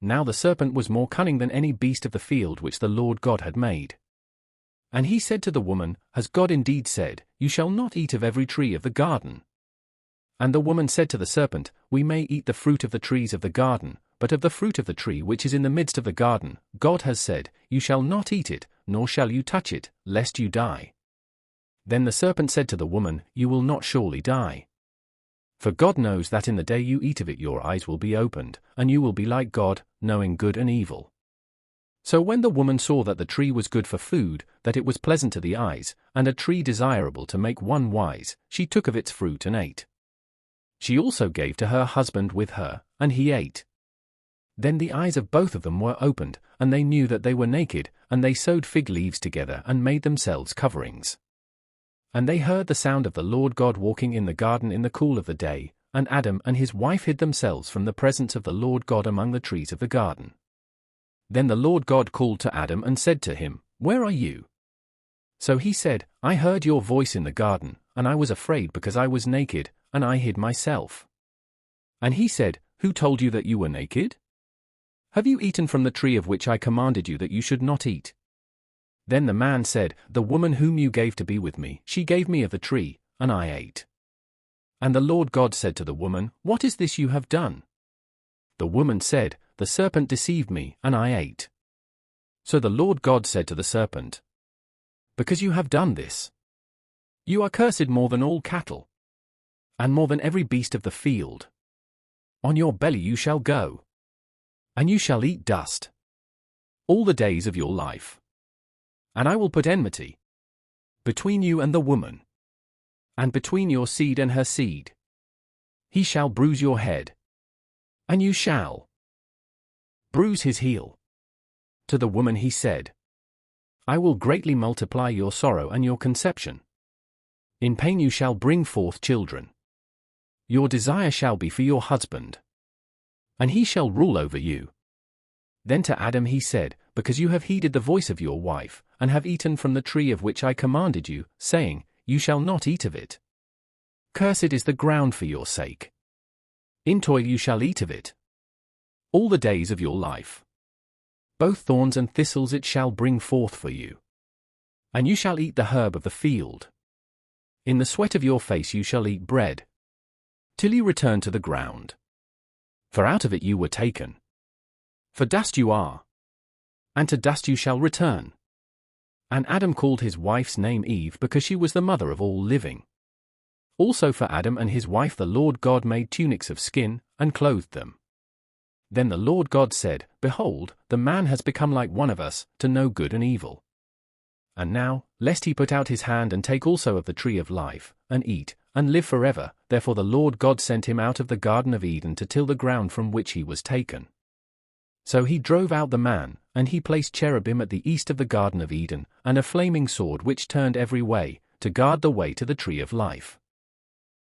Now the serpent was more cunning than any beast of the field which the Lord God had made. And he said to the woman, Has God indeed said, You shall not eat of every tree of the garden? And the woman said to the serpent, We may eat the fruit of the trees of the garden, but of the fruit of the tree which is in the midst of the garden, God has said, You shall not eat it, nor shall you touch it, lest you die. Then the serpent said to the woman, You will not surely die. For God knows that in the day you eat of it your eyes will be opened, and you will be like God, knowing good and evil. So when the woman saw that the tree was good for food, that it was pleasant to the eyes, and a tree desirable to make one wise, she took of its fruit and ate. She also gave to her husband with her, and he ate. Then the eyes of both of them were opened, and they knew that they were naked, and they sewed fig leaves together and made themselves coverings. And they heard the sound of the Lord God walking in the garden in the cool of the day, and Adam and his wife hid themselves from the presence of the Lord God among the trees of the garden. Then the Lord God called to Adam and said to him, Where are you? So he said, I heard your voice in the garden, and I was afraid because I was naked, and I hid myself. And he said, Who told you that you were naked? Have you eaten from the tree of which I commanded you that you should not eat? Then the man said, The woman whom you gave to be with me, she gave me of the tree, and I ate. And the Lord God said to the woman, What is this you have done? The woman said, The serpent deceived me, and I ate. So the Lord God said to the serpent, Because you have done this, you are cursed more than all cattle, and more than every beast of the field. On your belly you shall go, and you shall eat dust all the days of your life. And I will put enmity between you and the woman, and between your seed and her seed. He shall bruise your head, and you shall bruise his heel. To the woman he said, I will greatly multiply your sorrow and your conception. In pain you shall bring forth children. Your desire shall be for your husband, and he shall rule over you. Then to Adam he said, Because you have heeded the voice of your wife, and have eaten from the tree of which I commanded you, saying, You shall not eat of it. Cursed is the ground for your sake. In toil you shall eat of it all the days of your life. Both thorns and thistles it shall bring forth for you. And you shall eat the herb of the field. In the sweat of your face you shall eat bread, till you return to the ground. For out of it you were taken. For dust you are, and to dust you shall return. And Adam called his wife's name Eve because she was the mother of all living. Also for Adam and his wife the Lord God made tunics of skin, and clothed them. Then the Lord God said, Behold, the man has become like one of us, to know good and evil. And now, lest he put out his hand and take also of the tree of life, and eat, and live forever, therefore the Lord God sent him out of the Garden of Eden to till the ground from which he was taken. So he drove out the man, and he placed cherubim at the east of the Garden of Eden, and a flaming sword which turned every way, to guard the way to the tree of life.